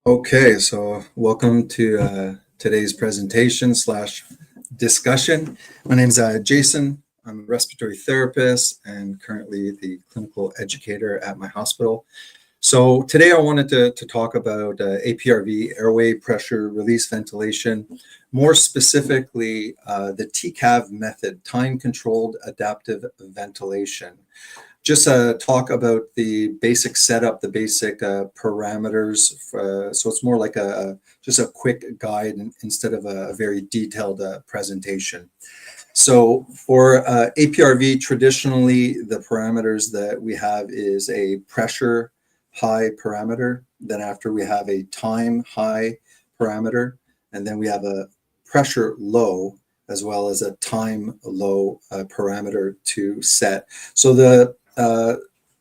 Okay, so welcome to today's presentation slash discussion. My name is Jason. I'm a respiratory therapist and currently the clinical educator at my hospital. So today I wanted to talk about APRV, airway pressure release ventilation, more specifically the TCAV method, time-controlled adaptive ventilation. Just talk about the basic setup, the basic parameters. So it's more like just a quick guide instead of a very detailed presentation. So for APRV, traditionally, the parameters that we have is a pressure high parameter. Then after we have a time high parameter, and then we have a pressure low, as well as a time low parameter to set. So the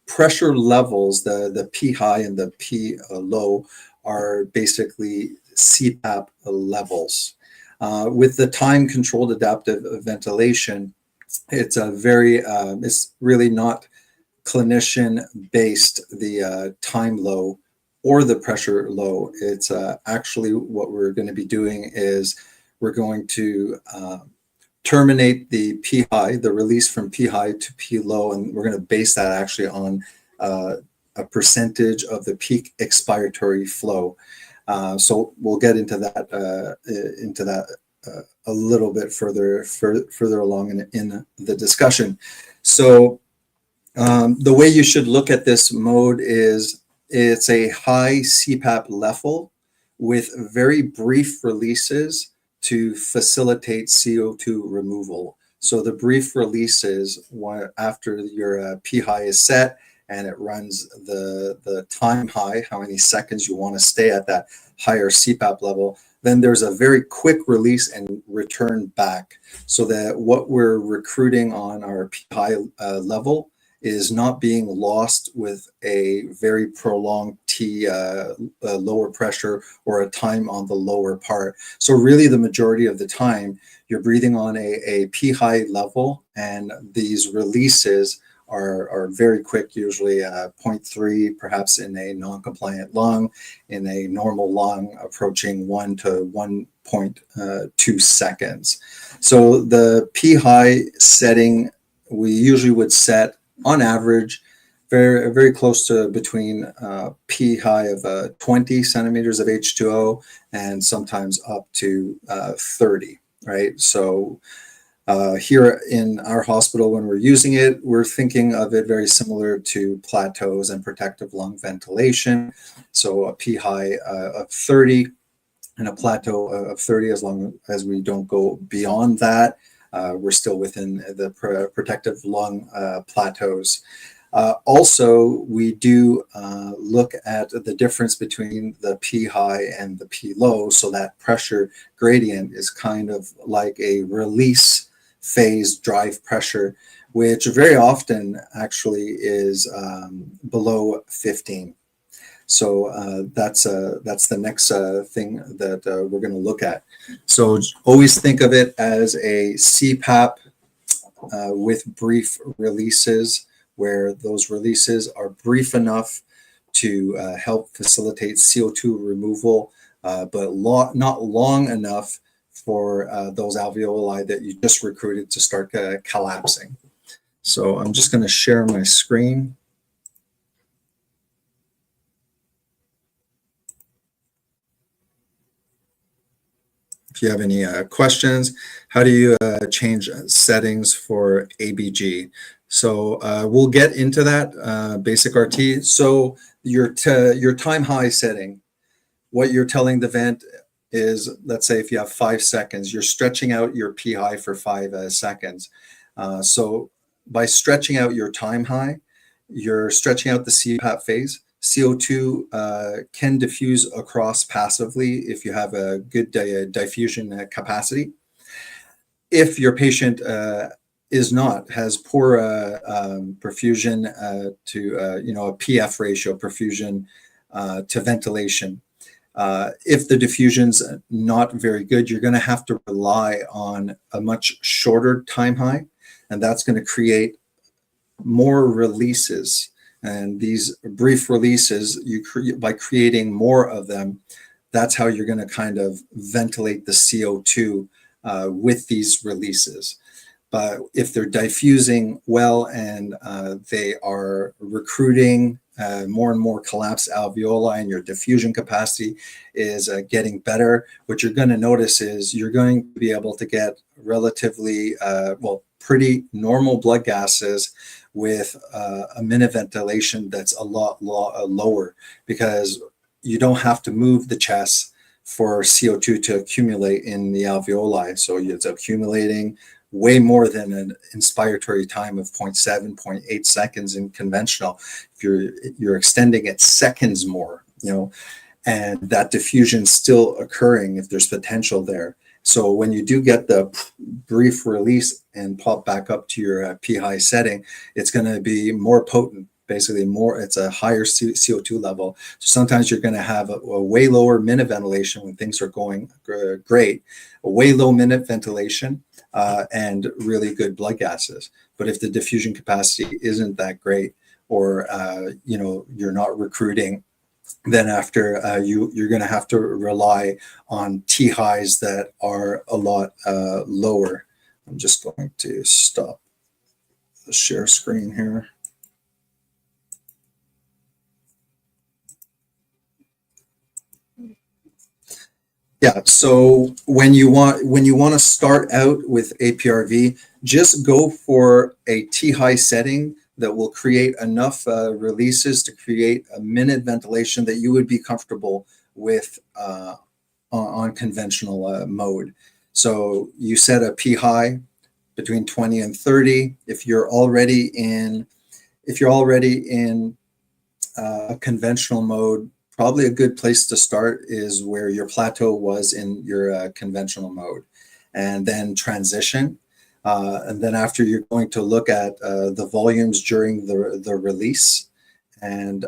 pressure levels, the PHIGH and the PLOW, are basically CPAP levels. With the time-controlled adaptive ventilation, it's it's really not clinician-based, the time low or the pressure low. It's actually what we're going to be doing is we're going to terminate the PHIGH, the release from PHIGH to PLOW, and we're going to base that actually on a percentage of the peak expiratory flow. So we'll get into that a little bit further along in the discussion. So the way you should look at this mode is it's a high CPAP level with very brief releases to facilitate CO2 removal. So the brief releases after your PHIGH is set and it runs the time high, how many seconds you want to stay at that higher CPAP level, then there's a very quick release and return back, so that what we're recruiting on our PHIGH level is not being lost with a very prolonged lower pressure or a time on the lower part. So really the majority of the time you're breathing on a PHIGH level, and these releases are very quick, usually 0.3, perhaps in a non-compliant lung, in a normal lung approaching 1 to 1.2 seconds. So the PHIGH setting we usually would set on average very close to between PHIGH of 20 centimeters of H2O and sometimes up to 30, right? So here in our hospital, when we're using it, we're thinking of it very similar to plateaus and protective lung ventilation. So a PHIGH of 30 and a plateau of 30, as long as we don't go beyond that, we're still within the protective lung plateaus. Also, we do look at the difference between the PHIGH and the PLOW, so that pressure gradient is kind of like a release phase drive pressure, which very often actually is below 15. So that's the next thing that we're going to look at. So always think of it as a CPAP with brief releases, where those releases are brief enough to help facilitate CO2 removal, but not long enough for those alveoli that you just recruited to start collapsing. So I'm just going to share my screen. If you have any questions, how do you change settings for ABG? So we'll get into that basic RT. So your time high setting, what you're telling the vent is, let's say if you have 5 seconds, you're stretching out your PHIGH for 5 seconds. So by stretching out your time high, you're stretching out the CPAP phase. CO2 can diffuse across passively if you have a good diffusion capacity. If your patient has poor perfusion to a PF ratio, perfusion to ventilation, if the diffusion's not very good, you're going to have to rely on a much shorter time high, and that's going to create more releases And these brief releases, by creating more of them, that's how you're going to kind of ventilate the CO2 with these releases. But if they're diffusing well and they are recruiting more and more collapsed alveoli and your diffusion capacity is getting better, what you're going to notice is you're going to be able to get relatively, pretty normal blood gases with a minute ventilation that's a lot lower, because you don't have to move the chest for CO2 to accumulate in the alveoli. So it's accumulating way more than an inspiratory time of 0.7, 0.8 seconds in conventional. If you're extending it seconds more, and that diffusion still occurring if there's potential there. So when you do get the brief release and pop back up to your PHIGH setting, it's going to be more potent. Basically, it's a higher CO2 level. So sometimes you're going to have a way lower minute ventilation when things are going great, a way low minute ventilation, and really good blood gases. But if the diffusion capacity isn't that great, or you're not recruiting, then after you're going to have to rely on THIGHs that are a lot lower. I'm just going to stop the share screen here. Yeah, so when you want to start out with APRV, just go for a THIGH setting that will create enough releases to create a minute ventilation that you would be comfortable with on conventional mode. So you set a PHIGH between 20 and 30. If you're already in a conventional mode, probably a good place to start is where your plateau was in your conventional mode, and then transition. And then after, you're going to look at the volumes during the release. And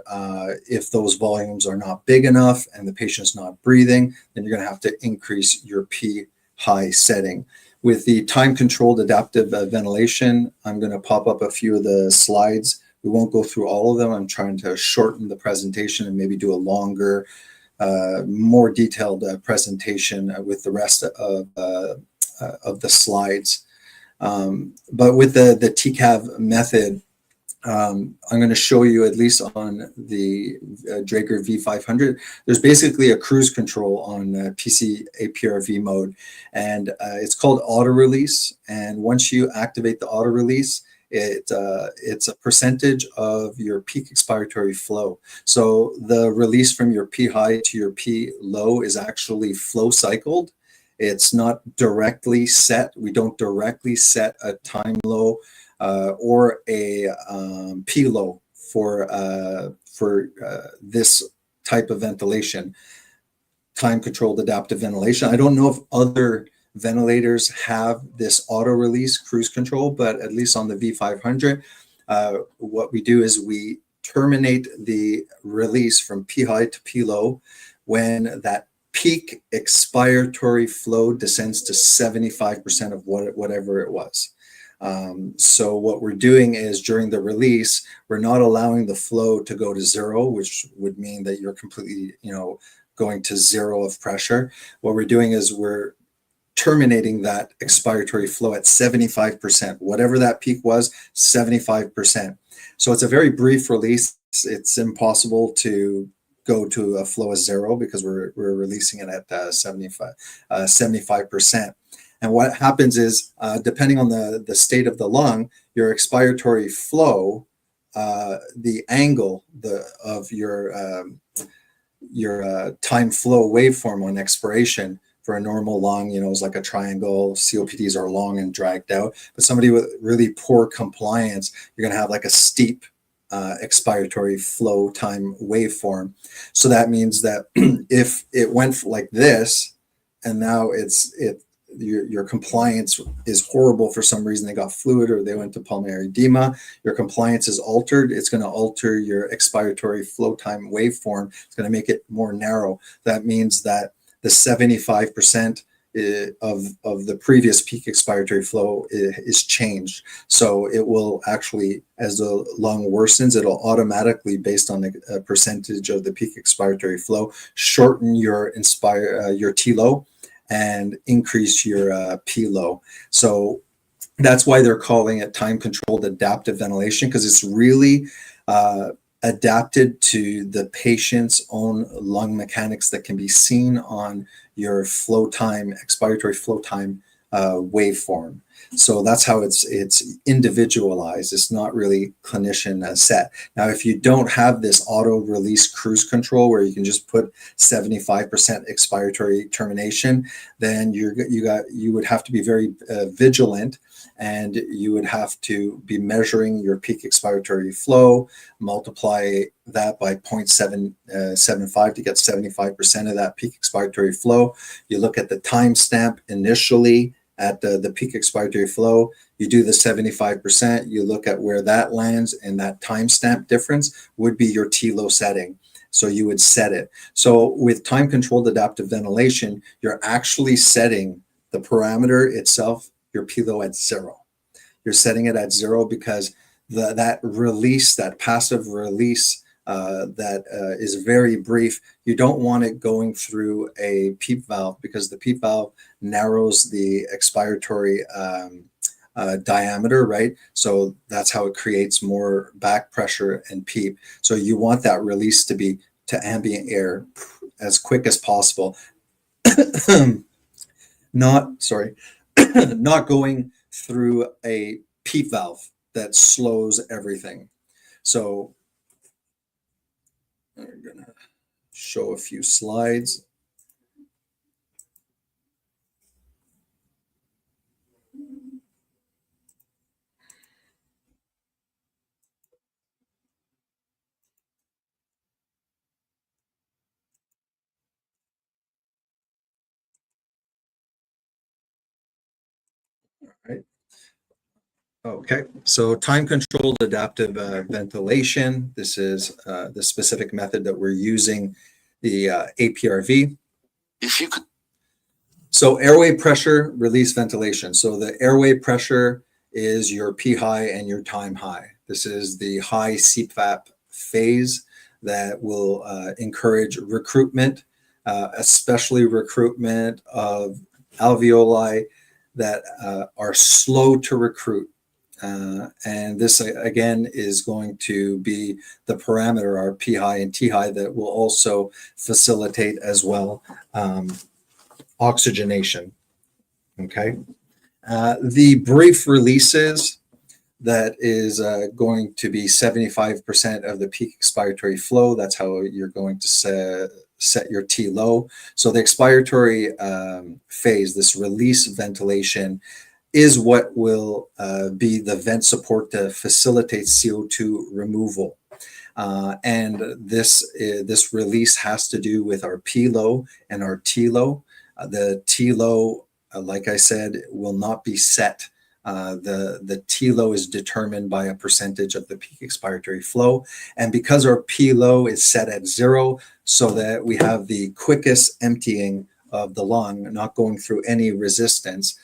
if those volumes are not big enough and the patient's not breathing, then you're going to have to increase your PHIGH setting. With the time-controlled adaptive ventilation, I'm going to pop up a few of the slides. We won't go through all of them. I'm trying to shorten the presentation and maybe do a longer, more detailed presentation with the rest of the slides. But with the TCAV method, I'm going to show you, at least on the Draeger V500, there's basically a cruise control on PC APRV mode, and it's called auto release. And once you activate the auto release, it's a percentage of your peak expiratory flow. So the release from your PHIGH to your PLOW is actually flow cycled. It's not directly set. We don't directly set a time low or a PLOW for this type of ventilation, time-controlled adaptive ventilation. I don't know if other ventilators have this auto release cruise control, but at least on the V500, what we do is we terminate the release from PHIGH to PLOW when that peak expiratory flow descends to 75% of whatever it was. So what we're doing is, during the release, we're not allowing the flow to go to zero, which would mean that you're completely, going to zero of pressure. What we're doing is we're terminating that expiratory flow at 75%, whatever that peak was, 75%. So it's a very brief release. It's impossible to go to a flow of zero because we're releasing it at 75%. And what happens is, depending on the state of the lung, your expiratory flow, the angle of your time flow waveform on expiration for a normal lung, is like a triangle. COPDs are long and dragged out. But somebody with really poor compliance, you're going to have like a steep expiratory flow time waveform. So that means that if it went like this, and now your compliance is horrible for some reason, they got fluid or they went to pulmonary edema, your compliance is altered, it's going to alter your expiratory flow time waveform. It's going to make it more narrow. That means that the 75% of the previous peak expiratory flow is changed. So it will actually, as the lung worsens, it'll automatically, based on a percentage of the peak expiratory flow, shorten your your TLOW and increase your PLOW. So that's why they're calling it time-controlled adaptive ventilation, because it's really adapted to the patient's own lung mechanics that can be seen on your flow time, expiratory flow time waveform. So that's how it's individualized. It's not really clinician set. Now, if you don't have this auto release cruise control where you can just put 75% expiratory termination, then you would have to be very vigilant, and you would have to be measuring your peak expiratory flow, multiply that by 0.775 to get 75% of that peak expiratory flow. You look at the timestamp initially at the peak expiratory flow, you do the 75%, you look at where that lands, and that timestamp difference would be your TLOW setting. So you would set it. So with time-controlled adaptive ventilation, you're actually setting the parameter itself, your PLOW, at 0. You're setting it at 0 because that release, that passive release that is very brief, you don't want it going through a PEEP valve, because the PEEP valve narrows the expiratory diameter, right? So that's how it creates more back pressure and PEEP. So you want that release to be to ambient air as quick as possible. Not going through a PEEP valve that slows everything. So I'm going to show a few slides. Right. Okay, so time-controlled adaptive ventilation. This is the specific method that we're using, the APRV. If you could. So airway pressure release ventilation. So the airway pressure is your PHIGH and your time high. This is the high CPAP phase that will encourage recruitment, especially recruitment of alveoli that are slow to recruit. And this, again, is going to be the parameter, our PHIGH and THIGH, that will also facilitate as well oxygenation. Okay. The brief releases, that is going to be 75% of the peak expiratory flow. That's how you're going to set your TLOW. So the expiratory phase, this release ventilation, is what will be the vent support to facilitate CO2 removal. And this release has to do with our PLOW and our TLOW. The TLOW, like I said, will not be set. The TLOW is determined by a percentage of the peak expiratory flow. And because our PLOW is set at 0, so that we have the quickest emptying of the lung, not going through any resistance,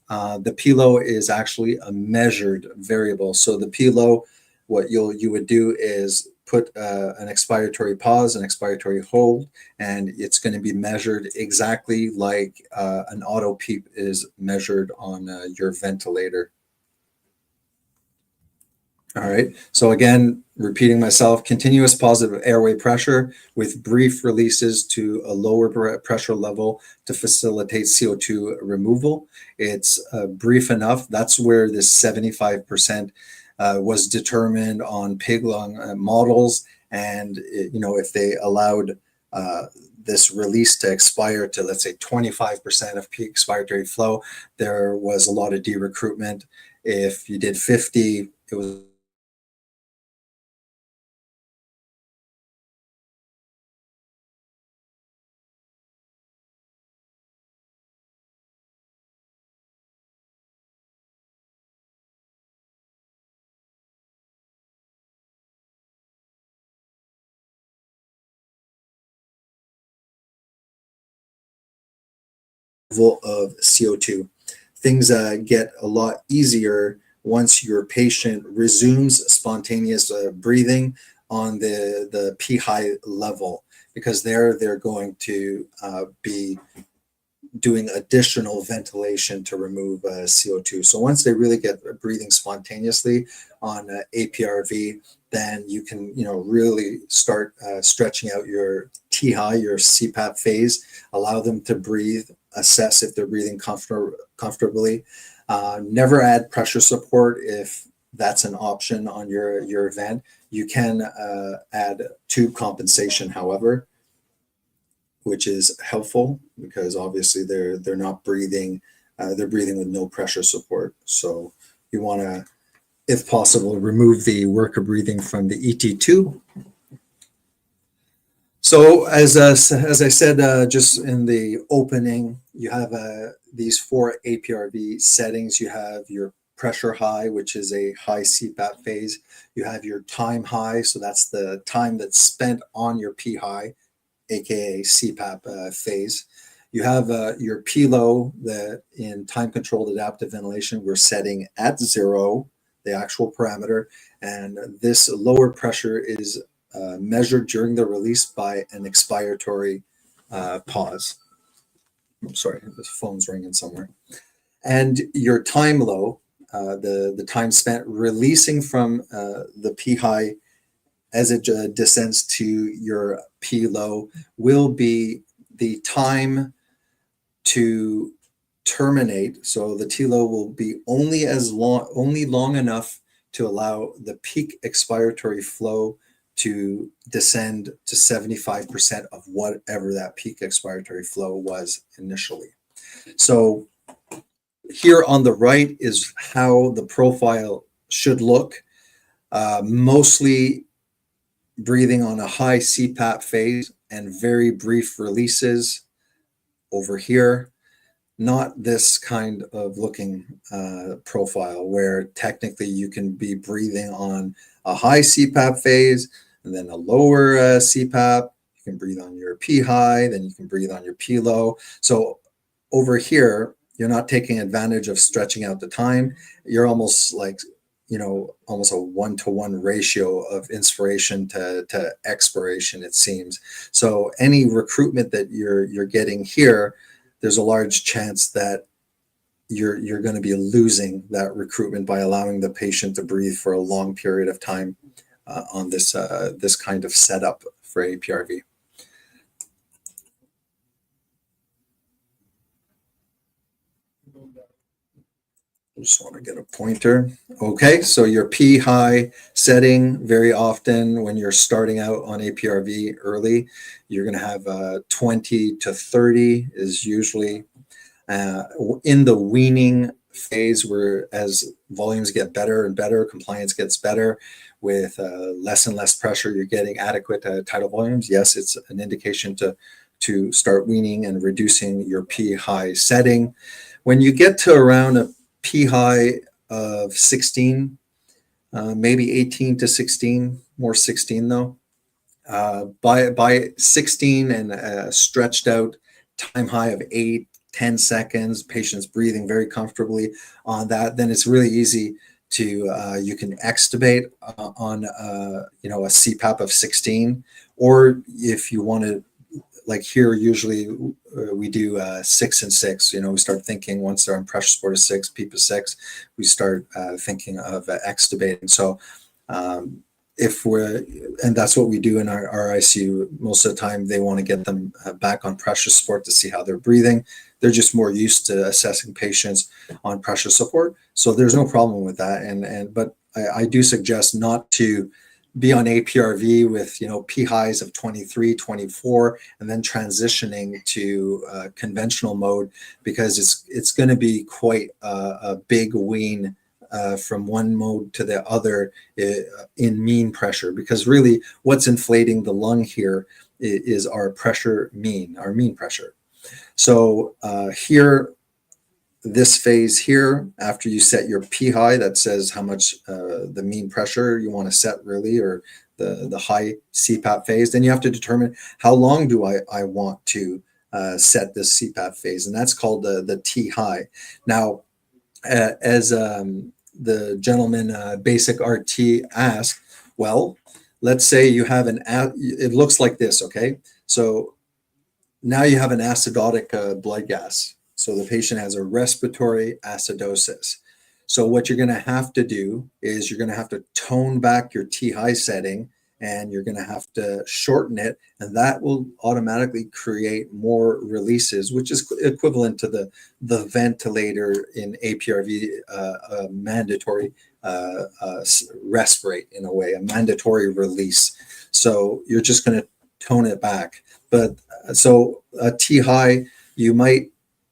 the PLOW is actually a measured variable. So the PLOW, what you would do is put an expiratory pause, an expiratory hold, and it's going to be measured exactly like an auto PEEP is measured on your ventilator. All right, so again, repeating myself, continuous positive airway pressure with brief releases to a lower pressure level to facilitate CO2 removal. It's brief enough. That's where this 75% was determined on pig lung models. And, if they allowed this release to expire to, let's say, 25% of peak expiratory flow, there was a lot of de-recruitment. If you did 50, it was level of CO2. Things get a lot easier once your patient resumes spontaneous breathing on the PHIGH level, because they're going to be doing additional ventilation to remove CO2. So once they really get breathing spontaneously on APRV, then you can, really start stretching out your THI, your CPAP phase, allow them to breathe, assess if they're breathing comfortably. Never add pressure support if that's an option on your event. You can add tube compensation, however, which is helpful because obviously they're not breathing, they're breathing with no pressure support. So you want to, if possible, remove the worker breathing from the ET tube. So as I said just in the opening, you have these 4 APRV settings. You have your pressure high, which is a high CPAP phase. You have your time high, so that's the time that's spent on your PHIGH, aka CPAP phase. You have your PLOW, that in time-controlled adaptive ventilation, we're setting at 0, the actual parameter, and this lower pressure is measured during the release by an expiratory pause. I'm sorry, this phone's ringing somewhere. And your time low, the time spent releasing from the PHIGH as it descends to your PLOW, will be the time to terminate. So the TLOW will be only long enough to allow the peak expiratory flow to descend to 75% of whatever that peak expiratory flow was initially. So here on the right is how the profile should look. Mostly breathing on a high CPAP phase and very brief releases over here. Not this kind of looking profile where technically you can be breathing on a high CPAP phase and then a lower CPAP. You can breathe on your PHIGH, then you can breathe on your PLOW. So over here, you're not taking advantage of stretching out the time. You're almost like, almost a 1-to-1 ratio of inspiration to expiration, it seems. So any recruitment that you're getting here, there's a large chance that you're going to be losing that recruitment by allowing the patient to breathe for a long period of time on this kind of setup for APRV. Just want to get a pointer. Okay, so your PHIGH setting, very often when you're starting out on APRV early, you're going to have 20 to 30 is usually in the weaning phase, where as volumes get better and better, compliance gets better with less and less pressure, you're getting adequate tidal volumes. Yes, it's an indication to start weaning and reducing your PHIGH setting. When you get to around a PHIGH of 16, maybe 18 to 16, more 16 though. By 16 and stretched out time high of 8-10 seconds, patients breathing very comfortably on that, then it's really easy to you can extubate on a CPAP of 16, or if you want to, like here, usually we do 6 and 6. We start thinking once they're on pressure support of 6, PEEP of 6, we start thinking of extubating. So and that's what we do in our ICU. Most of the time, they want to get them back on pressure support to see how they're breathing. They're just more used to assessing patients on pressure support, so there's no problem with that. But I do suggest not to be on APRV with PHIGHs of 23, 24, and then transitioning to conventional mode, because it's going to be quite a big wean from one mode to the other in mean pressure, because really what's inflating the lung here is our mean pressure. So here, this phase here, after you set your PHIGH, that says how much the mean pressure you want to set, really, or the high CPAP phase, then you have to determine how long do I want to set this CPAP phase, and that's called the THIGH. Now, as the gentleman Basic RT asked, well, let's say you have it looks like this, okay? So now you have an acidotic blood gas. So the patient has a respiratory acidosis. So what you're going to have to do is you're going to have to tone back your THIGH setting, and you're going to have to shorten it, and that will automatically create more releases, which is equivalent to the ventilator in APRV, mandatory rest rate in a way, a mandatory release. So you're just going to tone it back. But so a THIGH, you might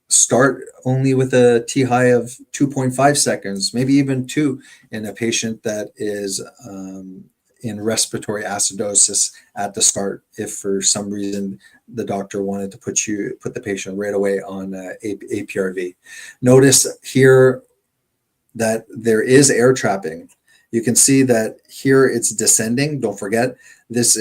start only with a THIGH of 2.5 seconds, maybe even 2 in a patient that is in respiratory acidosis at the start, if for some reason the doctor wanted to put the patient right away on APRV. Notice here that there is air trapping. You can see that here it's descending. Don't forget, this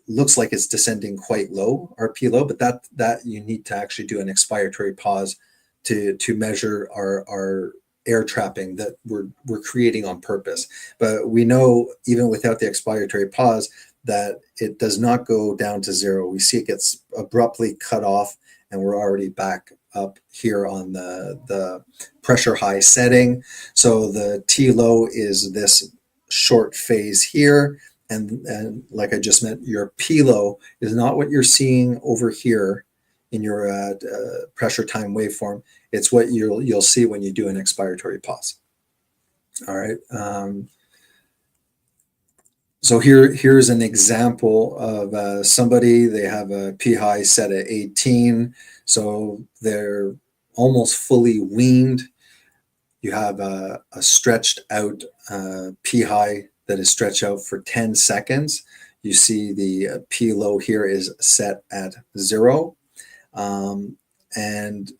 looks like it's descending quite low, RP low, but that you need to actually do an expiratory pause to measure our air trapping that we're creating on purpose. But we know even without the expiratory pause that it does not go down to zero. We see it gets abruptly cut off, and we're already back up here on the pressure high setting. So the TLOW is this short phase here. And like I just meant, your PLOW is not what you're seeing over here in your pressure time waveform. It's what you'll see when you do an expiratory pause. All right. So here's an example of somebody. They have a PHIGH set at 18, so they're almost fully weaned. You have a stretched out PHIGH that is stretched out for 10 seconds. You see the PLOW here is set at 0. And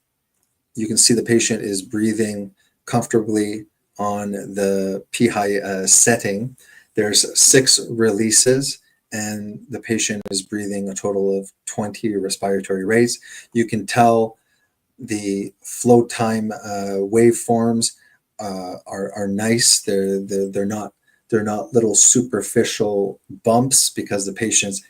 you can see the patient is breathing comfortably on the PHIGH setting. There's 6 releases, and the patient is breathing a total of 20 respiratory rates. You can tell the flow time waveforms are nice. They're not little superficial bumps because the patient's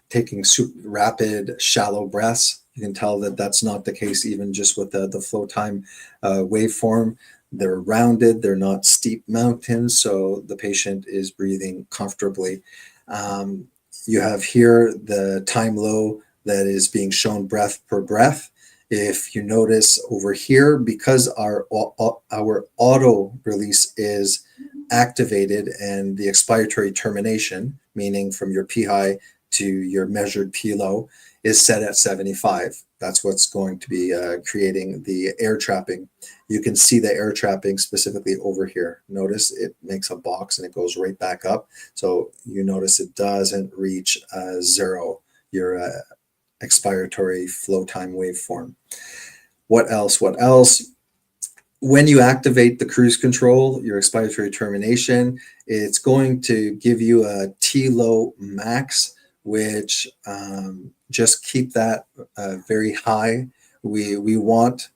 taking rapid, shallow breaths. You can tell that that's not the case even just with the flow time waveform. They're rounded, they're not steep mountains, so the patient is breathing comfortably. You have here the time low that is being shown breath per breath. If you notice over here, because our auto release is activated and the expiratory termination, meaning from your PHIGH to your measured PLOW, is set at 75. That's what's going to be creating the air trapping. You can see the air trapping specifically over here. Notice it makes a box and it goes right back up. So you notice it doesn't reach 0, your expiratory flow time waveform. What else? When you activate the cruise control, your expiratory termination, it's going to give you a TLOW max, which just keep that very high. We want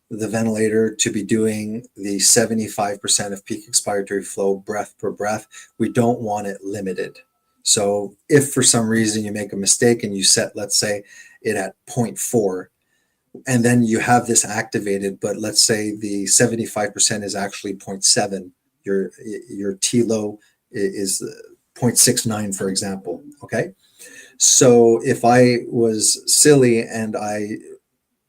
the ventilator to be doing the 75% of peak expiratory flow breath per breath. We don't want it limited. So if for some reason you make a mistake and you set, let's say, it at 0.4, and then you have this activated, but let's say the 75% is actually 0.7, your TLOW is 0.69, for example, okay? So if I was silly and I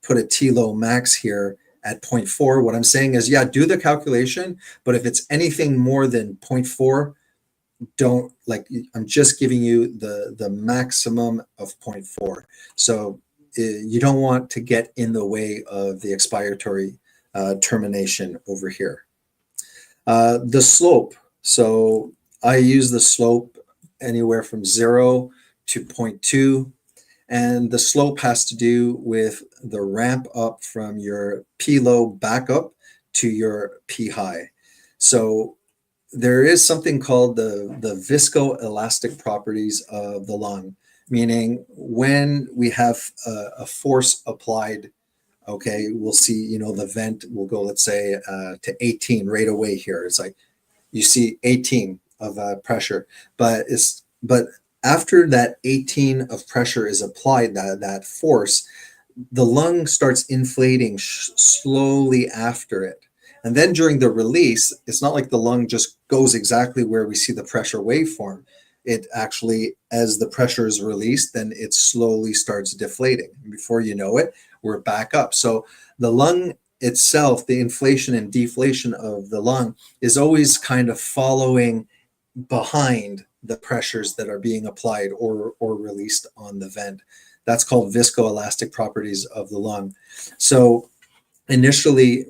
put a TLOW max here at 0.4, what I'm saying is, yeah, do the calculation, but if it's anything more than 0.4, don't, like, I'm just giving you the maximum of 0.4. So you don't want to get in the way of the expiratory termination over here. The slope. So I use the slope anywhere from 0 to 0.2. And the slope has to do with the ramp up from your PLOW back up to your PHIGH. So there is something called the viscoelastic properties of the lung. meaning when we have a force applied, okay, we'll see, you know, the vent will go, let's say, to 18 right away here. It's like you see 18 of pressure, but after that 18 of pressure is applied, that force, the lung starts inflating slowly after it. And then during the release, it's not like the lung just goes exactly where we see the pressure waveform. It actually, as the pressure is released, then it slowly starts deflating. And before you know it, we're back up. So the lung itself, the inflation and deflation of the lung is always kind of following behind the pressures that are being applied or released on the vent. That's called viscoelastic properties of the lung. So initially,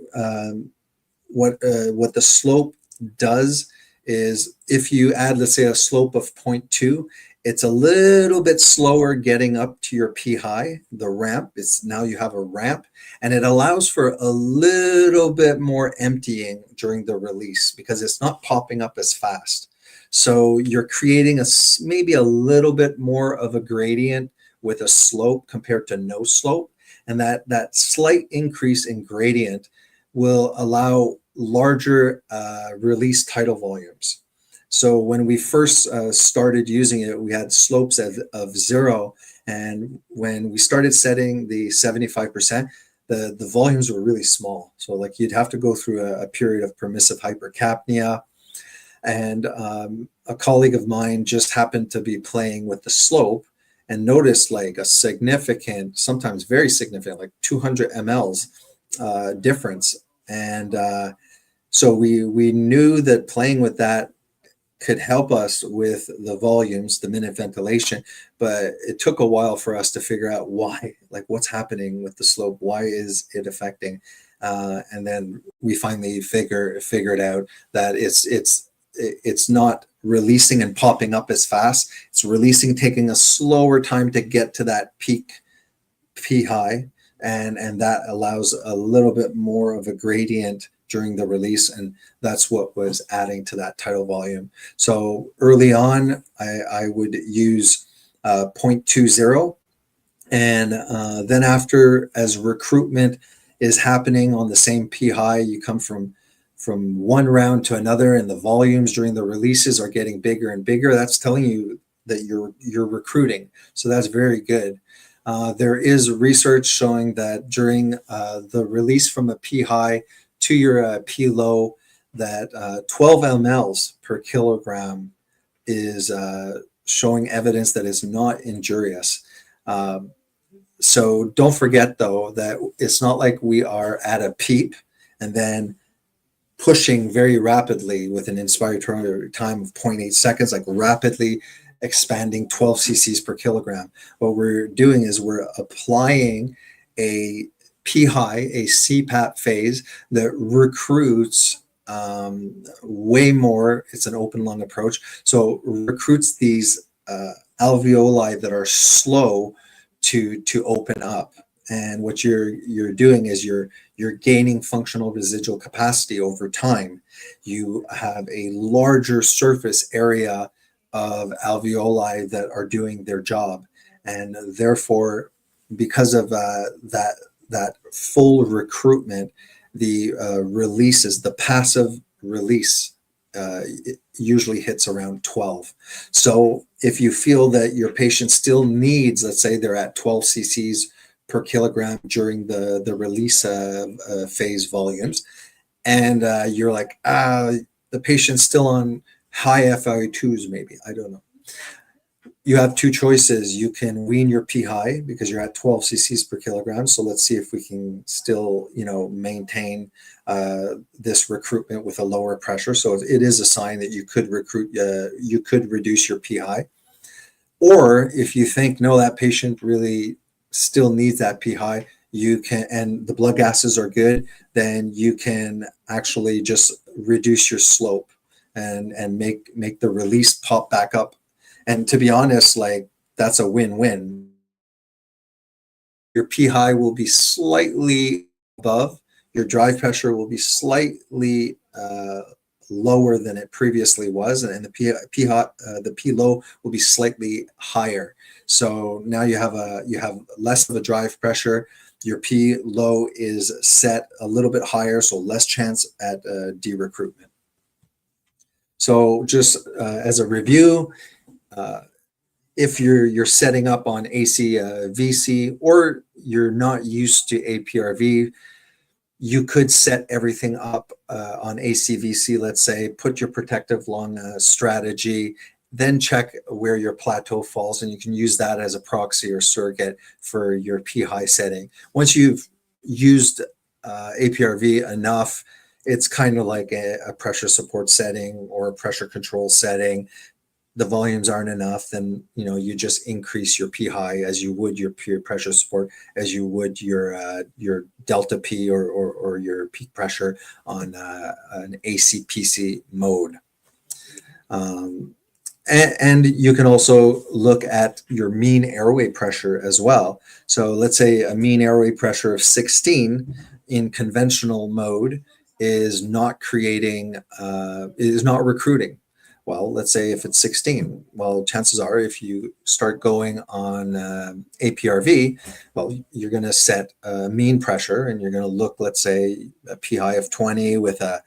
what the slope does is if you add, let's say, a slope of 0.2, it's a little bit slower getting up to your PHIGH, the ramp. It's now you have a ramp, and it allows for a little bit more emptying during the release because it's not popping up as fast. So you're creating maybe a little bit more of a gradient with a slope compared to no slope. And that slight increase in gradient will allow larger release tidal volumes. So when we first started using it, we had slopes of 0. And when we started setting the 75%, the volumes were really small. So like you'd have to go through a period of permissive hypercapnia. And a colleague of mine just happened to be playing with the slope and noticed like a significant, sometimes very significant, like 200 mLs difference. And so we knew that playing with that could help us with the volumes, the minute ventilation, but it took a while for us to figure out why, like what's happening with the slope, why is it affecting? And then we finally figured out that it's not releasing and popping up as fast. It's releasing, taking a slower time to get to that peak PHIGH, and that allows a little bit more of a gradient during the release, and that's what was adding to that tidal volume. So early on, I would use 0.20, and then after, as recruitment is happening on the same PHIGH, you come from one round to another, and the volumes during the releases are getting bigger and bigger. That's telling you that you're recruiting. So that's very good. There is research showing that during the release from a PHIGH to your PLOW, that 12 mLs per kilogram is showing evidence that it's not injurious. So don't forget, though, that it's not like we are at a PEEP and then pushing very rapidly with an inspiratory time of 0.8 seconds, like rapidly expanding 12 cc's per kilogram. What we're doing is we're applying a PHIGH, a CPAP phase that recruits way more. It's an open lung approach. So recruits these alveoli that are slow to open up. And what you're doing is you're gaining functional residual capacity over time. You have a larger surface area of alveoli that are doing their job, and therefore, because of that full recruitment, the releases, the passive release, it usually hits around 12. So if you feel that your patient still needs, let's say they're at 12 cc's per kilogram during the release phase volumes, and you're like, the patient's still on high FiO2s, maybe, I don't know. You have two choices. You can wean your PHIGH because you're at 12 cc's per kilogram. So let's see if we can still, maintain this recruitment with a lower pressure. So it is a sign that you could you could reduce your PHIGH. Or if you think, no, that patient really still needs that PHIGH, you can, and the blood gases are good, then you can actually just reduce your slope and make the release pop back up. And to be honest, like that's a win-win. Your PHIGH will be slightly above, your drive pressure will be slightly lower than it previously was, and the the PLOW will be slightly higher. So now you have less of a drive pressure. Your PLOW is set a little bit higher, so less chance at de-recruitment. So just as a review, if you're setting up on AC VC, or you're not used to APRV, you could set everything up on ACVC, let's say, put your protective lung strategy, then check where your plateau falls, and you can use that as a proxy or surrogate for your PHIGH setting. Once you've used APRV enough, it's kind of like a pressure support setting or a pressure control setting. The volumes aren't enough, then you just increase your PHIGH as you would your peer pressure support, as you would your delta P or your peak pressure on an ACPC mode. And you can also look at your mean airway pressure as well. So let's say a mean airway pressure of 16 in conventional mode is not recruiting. Well, let's say if it's 16, well, chances are if you start going on APRV, well, you're going to set a mean pressure, and you're going to look, let's say, a PHIGH of 20 with a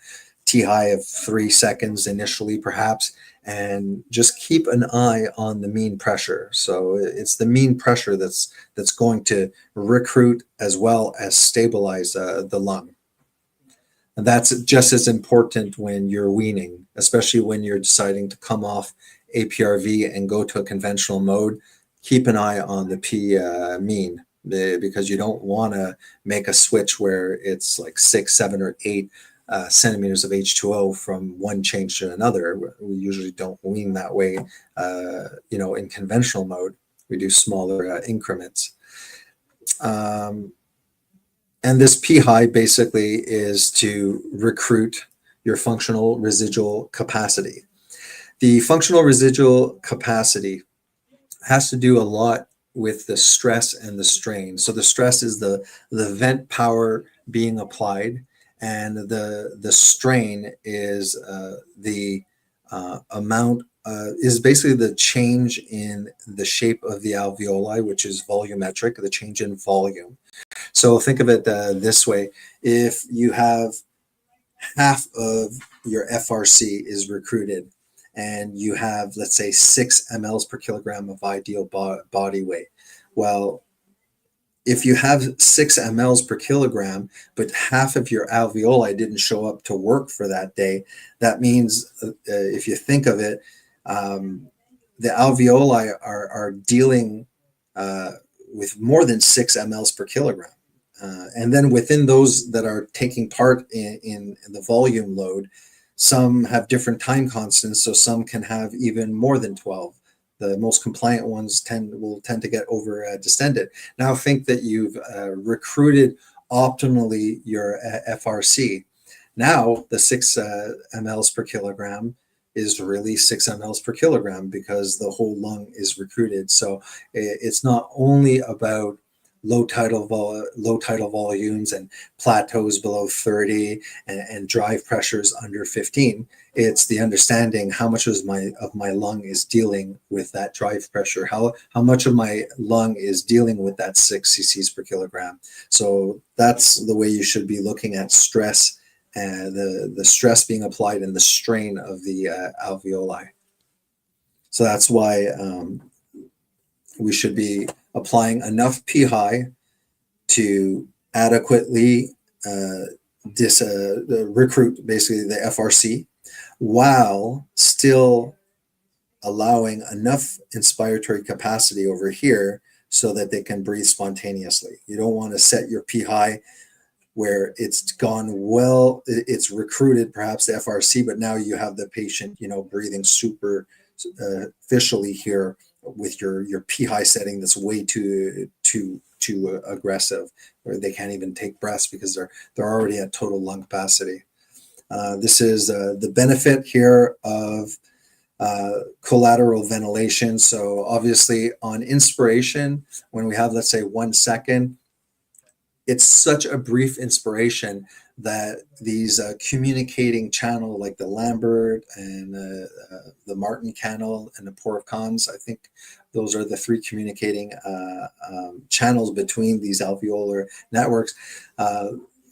THIGH of 3 seconds initially, perhaps, and just keep an eye on the mean pressure. So it's the mean pressure that's going to recruit as well as stabilize the lung. And that's just as important when you're weaning, especially when you're deciding to come off APRV and go to a conventional mode. Keep an eye on the P mean, because you don't want to make a switch where it's like 6, 7, or 8 centimeters of H2O from one change to another. We usually don't wean that way. In conventional mode, we do smaller increments. And this PHIGH basically is to recruit your functional residual capacity. The functional residual capacity has to do a lot with the stress and the strain. So the stress is the vent power being applied, and the strain is the amount is basically the change in the shape of the alveoli, which is volumetric, the change in volume. So think of it this way: if you have half of your FRC is recruited, and you have, let's say, 6 mLs per kilogram of ideal body weight, well, if you have 6 mLs per kilogram, but half of your alveoli didn't show up to work for that day, that means, if you think of it, the alveoli are dealing with more than 6 mLs per kilogram. And then within those that are taking part in the volume load, some have different time constants, so some can have even more than 12. The most compliant ones will tend to get over distended. Now think that you've recruited optimally your FRC. Now the 6 mLs per kilogram is really 6 mLs per kilogram because the whole lung is recruited. So it's not only about low tidal volumes and plateaus below 30 and drive pressures under 15. It's the understanding how much of my lung is dealing with that drive pressure, how much of my lung is dealing with that 6 cc's per kilogram. So that's the way you should be looking at stress, and the stress being applied and the strain of the alveoli. So that's why we should be applying enough PHIGH to adequately recruit basically the FRC, while still allowing enough inspiratory capacity over here so that they can breathe spontaneously. You don't want to set your PHIGH where it's gone well, it's recruited perhaps the FRC, but now you have the patient, breathing superficially here with your PHIGH setting that's way too aggressive, where they can't even take breaths because they're already at total lung capacity. This is the benefit here of collateral ventilation. So obviously on inspiration, when we have, let's say, 1 second, it's such a brief inspiration that these communicating channel like the Lambert and the Martin channel and the Port of Cons, I think those are the three communicating channels between these alveolar networks.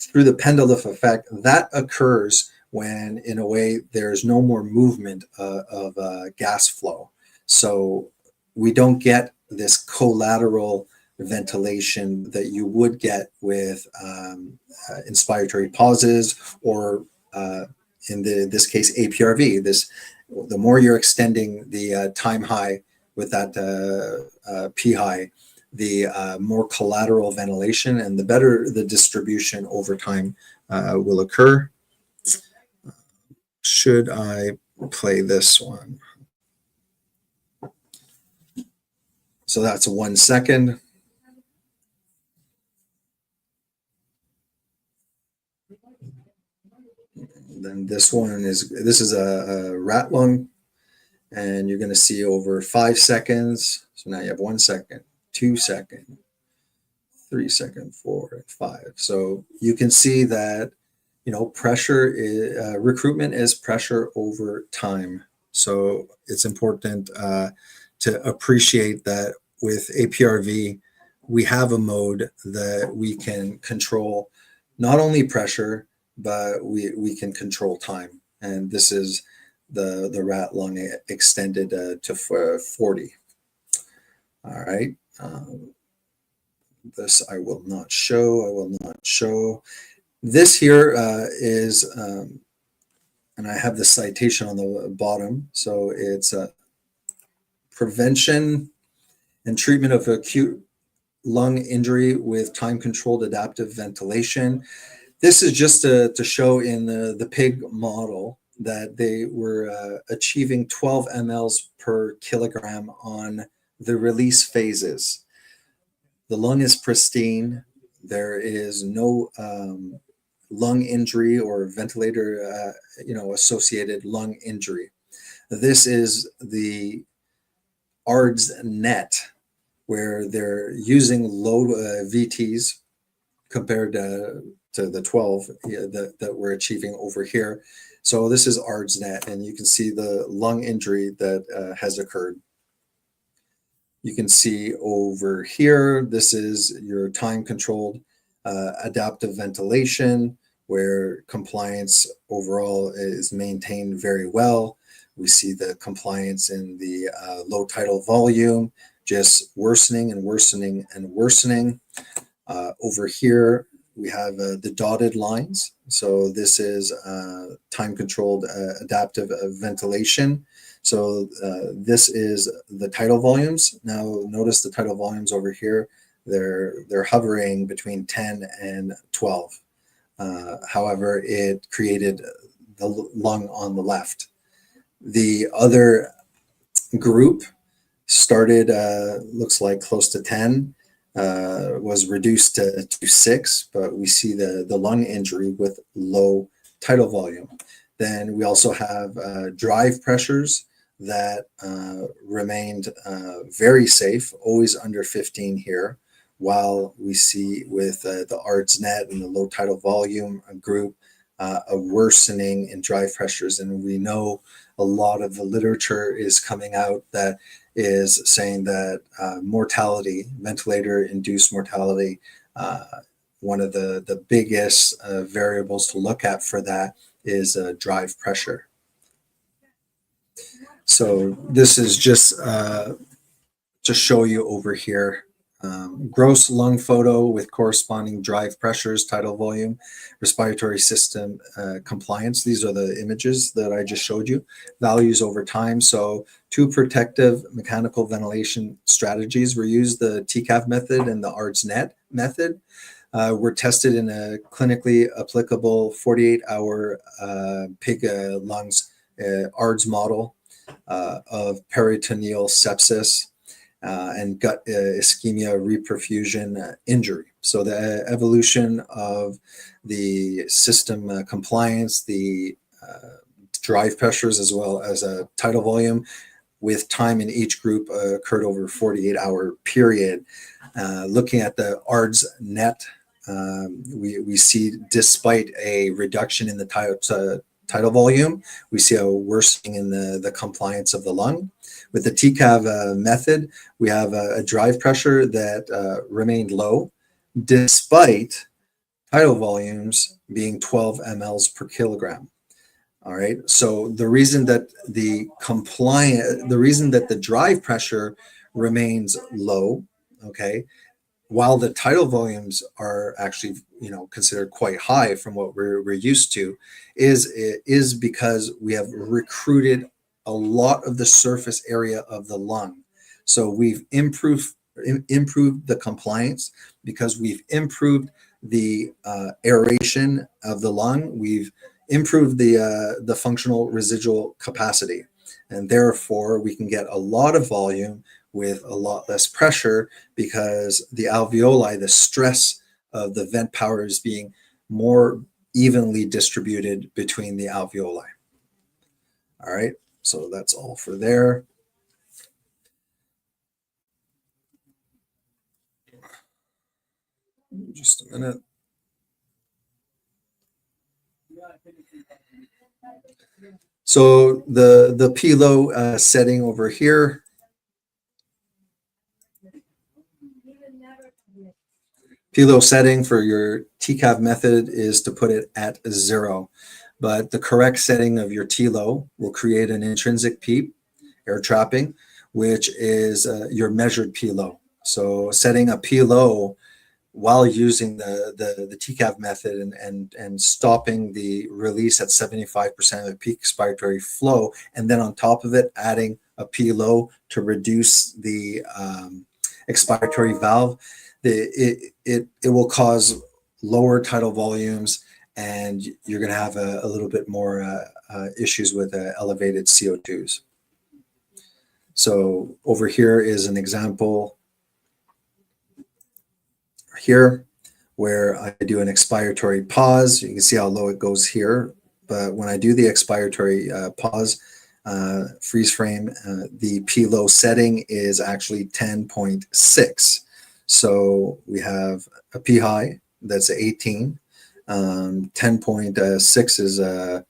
Through the pendulum effect, that occurs when, in a way, there's no more movement of gas flow. So we don't get this collateral ventilation that you would get with inspiratory pauses or in this case APRV. The more you're extending the time high with that PHIGH, the more collateral ventilation and the better the distribution over time will occur. Should I play this one? So that's 1 second. Then this is a rat lung, and you're going to see over 5 seconds. So now you have 1 second, 2 second, 3 second, 4 and 5. So you can see that, you know, pressure recruitment is pressure over time. So it's important to appreciate that with APRV, we have a mode that we can control not only pressure, but we can control time. And this is the rat lung extended to 40. All right. This I will not show. I will not show. This here is, and I have the citation on the bottom. So it's prevention and treatment of acute lung injury with time-controlled adaptive ventilation. This is just to show in the pig model that they were achieving 12 mLs per kilogram on the release phases. The lung is pristine. There is no lung injury or ventilator, associated lung injury. This is the ARDS net, where they're using low VTs compared to the 12 that we're achieving over here. So this is ARDS net, and you can see the lung injury that has occurred. You can see over here, this is your time-controlled adaptive ventilation, where compliance overall is maintained very well. We see the compliance in the low tidal volume just worsening and worsening and worsening. Over here, we have the dotted lines. So this is time-controlled adaptive ventilation. So this is the tidal volumes. Now notice the tidal volumes over here. They're hovering between 10 and 12. However, it created the lung on the left. The other group started, looks like close to 10, was reduced to 6, but we see the lung injury with low tidal volume. Then we also have drive pressures that remained very safe, always under 15 here, while we see with the ARDS net and the low tidal volume group a worsening in drive pressures. And we know a lot of the literature is coming out that is saying that mortality, ventilator-induced mortality, one of the biggest variables to look at for that is drive pressure. So this is just to show you over here, gross lung photo with corresponding drive pressures, tidal volume, respiratory system compliance. These are the images that I just showed you, values over time. So 2 protective mechanical ventilation strategies were used, the TCAV method and the ARDS net method. Were tested in a clinically applicable 48-hour pig lungs ARDS model of peritoneal sepsis and gut ischemia reperfusion injury. So the evolution of the system compliance, the drive pressures, as well as a tidal volume with time in each group occurred over a 48-hour period. Looking at the ARDS net we see, despite a reduction in the tidal volume, we see a worsening in the compliance of the lung. With the TCAV method, we have a drive pressure that remained low, despite tidal volumes being 12 mLs per kilogram. All right. So the reason that the drive pressure remains low, okay, while the tidal volumes are actually, considered quite high from what we're used to, is because we have recruited a lot of the surface area of the lung. So we've improved the compliance because we've improved the aeration of the lung. We've improved the functional residual capacity, and therefore we can get a lot of volume with a lot less pressure, because the alveoli, the stress of the vent power, is being more evenly distributed between the alveoli. All right, so that's all for there. Just a minute. So the PLOW setting over here, PLOW setting for your TCAV method is to put it at 0, but the correct setting of your TLOW will create an intrinsic PEEP, air trapping, which is your measured PLOW. So setting a PLOW while using the TCAV method and stopping the release at 75% of the peak expiratory flow, and then on top of it adding a PLOW to reduce the expiratory valve, it will cause lower tidal volumes, and you're going to have a little bit more issues with elevated CO2s. So over here is an example here where I do an expiratory pause. You can see how low it goes here, but when I do the expiratory pause freeze frame, the PLOW setting is actually 10.6. So we have a PHIGH that's 18. 10.6 is that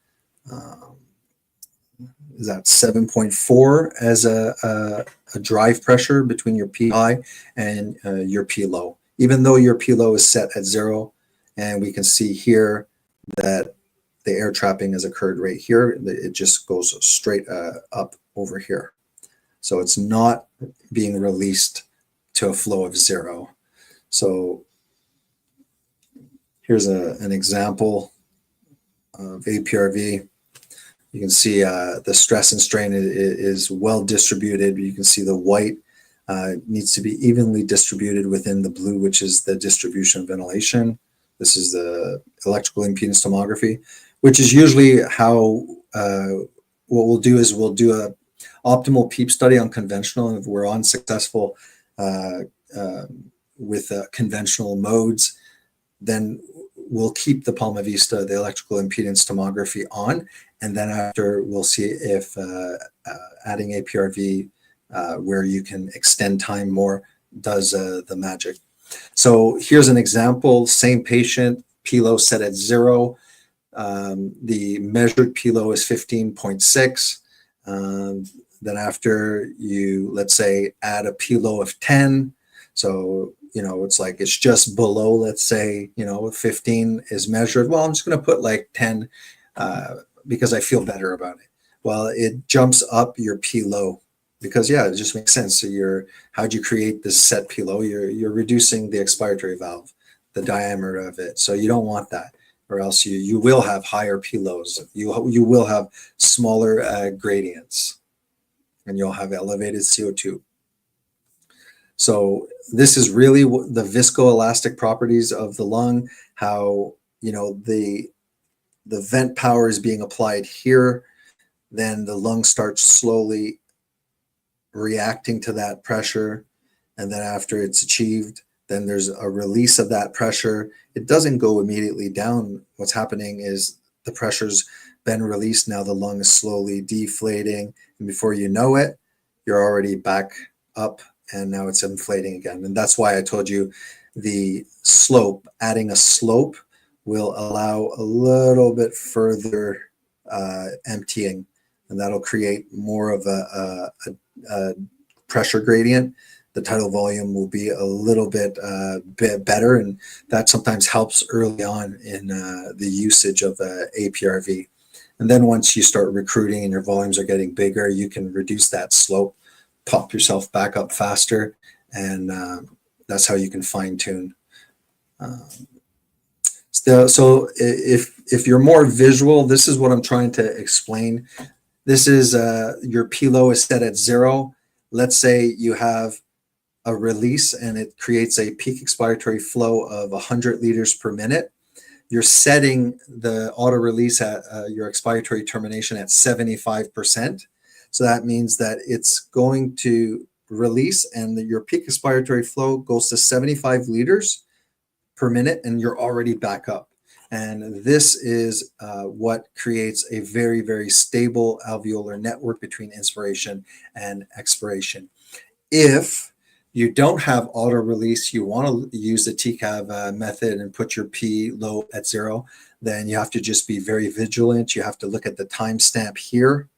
7.4 as a drive pressure between your PHIGH and your PLOW. Even though your PLOW is set at 0, and we can see here that the air trapping has occurred right here, it just goes straight up over here. So it's not being released to a flow of 0. So here's an example of APRV. You can see the stress and strain is well distributed. You can see the white needs to be evenly distributed within the blue, which is the distribution of ventilation. This is the electrical impedance tomography, which is usually how what we'll do is we'll do a optimal PEEP study on conventional, and if we're unsuccessful with conventional modes, then we'll keep the Palma Vista, the electrical impedance tomography on, and then after we'll see if adding APRV where you can extend time more does the magic. So here's an example, same patient, PLOW set at 0. The measured PLOW is 15.6. Then after you, let's say, add a PLOW of 10, so it's like it's just below, let's say, 15 is measured. Well, I'm just going to put like 10 because I feel better about it. Well, it jumps up your PLOW because, yeah, it just makes sense. So how'd you create this set PLOW? You're reducing the expiratory valve, the diameter of it. So you don't want that, or else you will have higher PLOWs. You will have smaller gradients, and you'll have elevated CO2. So this is really the viscoelastic properties of the lung, how the vent power is being applied here, then the lung starts slowly reacting to that pressure, and then after it's achieved, then there's a release of that pressure. It doesn't go immediately down. What's happening is the pressure's been released. Now the lung is slowly deflating, and before you know it, you're already back up, and now it's inflating again. And that's why I told you the slope. Adding a slope will allow a little bit further emptying, and that'll create more of a pressure gradient. The tidal volume will be a little bit better, and that sometimes helps early on in the usage of APRV. And then once you start recruiting and your volumes are getting bigger, you can reduce that slope, pop yourself back up faster, and that's how you can fine tune. So if you're more visual, this is what I'm trying to explain. This is your PLOW is set at 0. Let's say you have a release and it creates a peak expiratory flow of 100 liters per minute. You're setting the auto release at your expiratory termination at 75%. So that means that it's going to release and your peak expiratory flow goes to 75 liters per minute, and you're already back up. And this is what creates a very, very stable alveolar network between inspiration and expiration. If you don't have auto release, you want to use the TCAV method and put your PLOW at 0, then you have to just be very vigilant. You have to look at the timestamp here.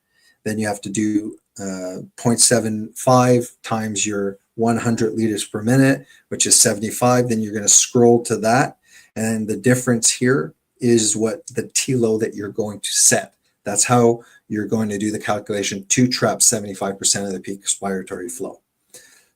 Then you have to do 0.75 times your 100 liters per minute, which is 75. Then you're going to scroll to that. And the difference here is what the TLOW that you're going to set. That's how you're going to do the calculation to trap 75% of the peak expiratory flow.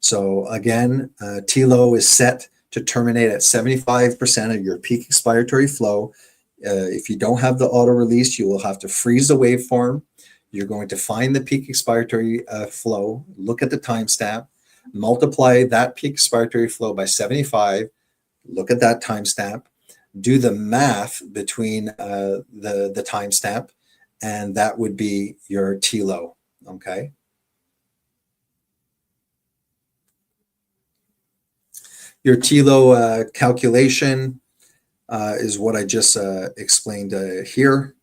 So again, TLOW is set to terminate at 75% of your peak expiratory flow. If you don't have the auto release, you will have to freeze the waveform. You're going to find the peak expiratory flow, look at the timestamp, multiply that peak expiratory flow by 75, look at that timestamp, do the math between the timestamp, and that would be your TLOW, okay? Your TLOW calculation is what I just explained here.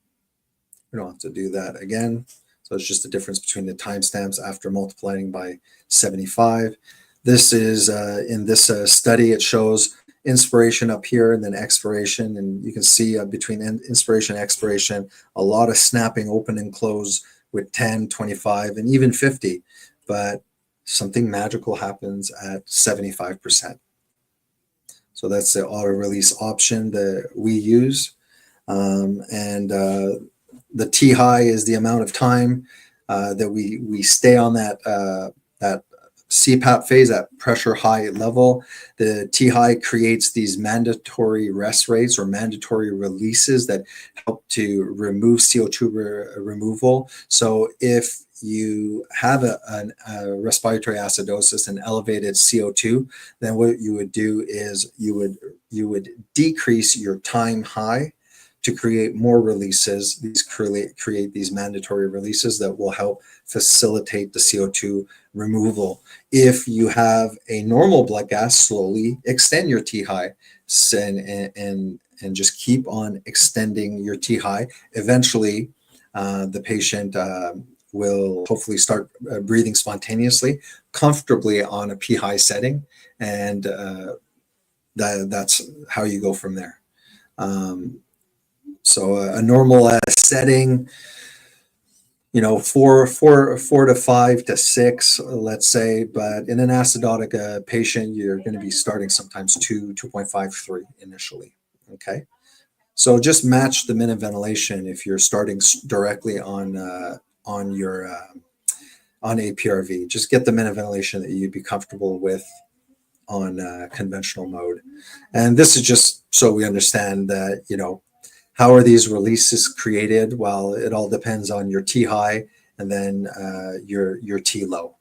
We don't have to do that again. So it's just the difference between the timestamps after multiplying by 75. This is in this study, it shows inspiration up here and then expiration. And you can see between inspiration and expiration, a lot of snapping open and close with 10, 25, and even 50. But something magical happens at 75%. So that's the auto release option that we use. The PHIGH is the amount of time that we stay on that CPAP phase, that pressure high level. The PHIGH creates these mandatory rest rates or mandatory releases that help to remove CO2 removal. So if you have a respiratory acidosis and elevated CO2, then what you would do is you would decrease your time high to create more releases. These create these mandatory releases that will help facilitate the CO2 removal. If you have a normal blood gas, slowly extend your PHIGH and just keep on extending your PHIGH. Eventually, the patient will hopefully start breathing spontaneously, comfortably on a PHIGH setting, and that's how you go from there. So a normal setting, 4 to 5 to 6, let's say, but in an acidotic patient, you're going to be starting sometimes 2.5, 3 initially. Okay. So just match the minute ventilation if you're starting directly on APRV. Just get the minute ventilation that you'd be comfortable with on conventional mode. And this is just so we understand that, how are these releases created? Well, it all depends on your PHIGH and then your TLOW.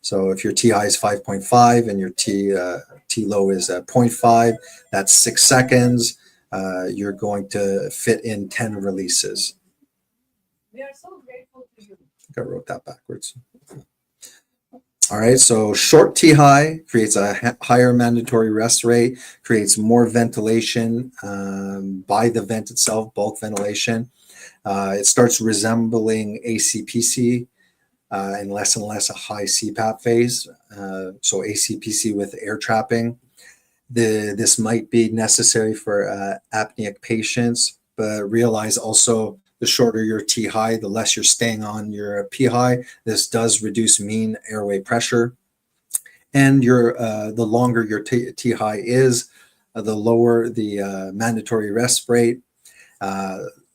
So if your PHIGH is 5.5 and your TLOW is 0.5, that's 6 seconds. You're going to fit in 10 releases. We are so grateful to you. I think I wrote that backwards. All right, so short PHIGH creates a higher mandatory rest rate, creates more ventilation by the vent itself, bulk ventilation. It starts resembling ACPC and less a high CPAP phase. So ACPC with air trapping. This might be necessary for apneic patients, but realize also the shorter your T-high, the less you're staying on your P-high. This does reduce mean airway pressure. And the longer your T-high is, the lower the mandatory rest rate.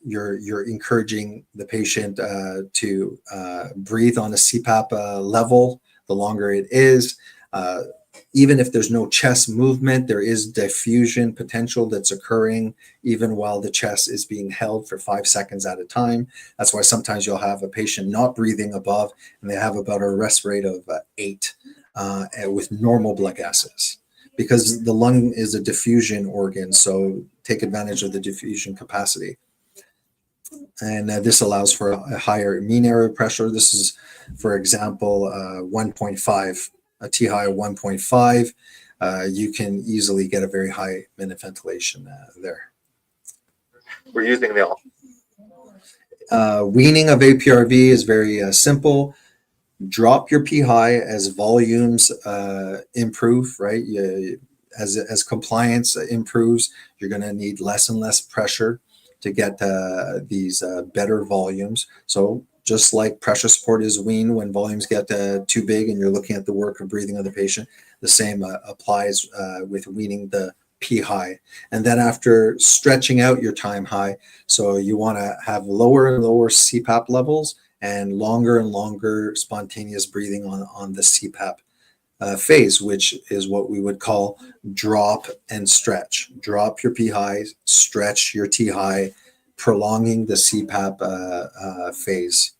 You're encouraging the patient to breathe on a CPAP level. The longer it is, even if there's no chest movement, there is diffusion potential that's occurring even while the chest is being held for 5 seconds at a time. That's why sometimes you'll have a patient not breathing above, and they have about a rest rate of 8 with normal blood gases, because the lung is a diffusion organ, so take advantage of the diffusion capacity. And this allows for a higher mean airway pressure. This is, for example, 1.5, a T-high of 1.5. You can easily get a very high minute ventilation there. We're using the weaning of APRV is very simple. Drop your PHIGH as volumes improve, right? As compliance improves, you're going to need less and less pressure to get these better volumes. So just like pressure support is weaned when volumes get too big and you're looking at the work of breathing of the patient, the same applies with weaning the PHIGH. And then after stretching out your time high, so you want to have lower and lower CPAP levels and longer spontaneous breathing on the CPAP phase, which is what we would call drop and stretch. Drop your PHIGH, stretch your T-high, prolonging the CPAP phase.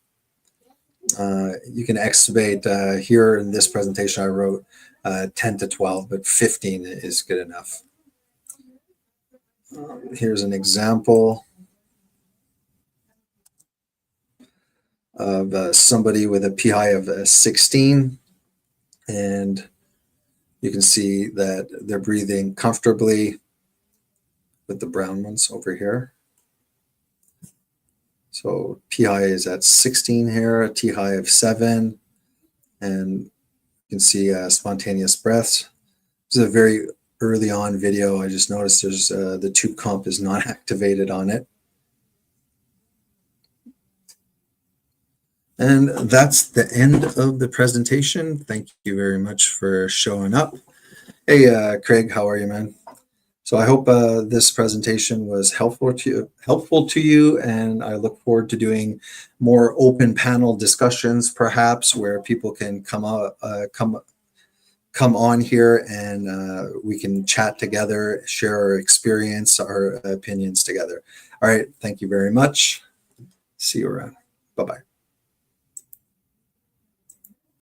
You can extubate here in this presentation I wrote 10 to 12, but 15 is good enough. Here's an example of somebody with a PHIGH of 16, and you can see that they're breathing comfortably with the brown ones over here. So PHIGH is at 16 here, a T-high of 7, and you can see spontaneous breaths. This is a very early on video. I just noticed there's the tube comp is not activated on it. And that's the end of the presentation. Thank you very much for showing up. Hey, Craig, how are you, man? So I hope this presentation was helpful to you, and I look forward to doing more open panel discussions, perhaps, where people can come on here and we can chat together, share our experience, our opinions together. All right, thank you very much. See you around. Bye-bye.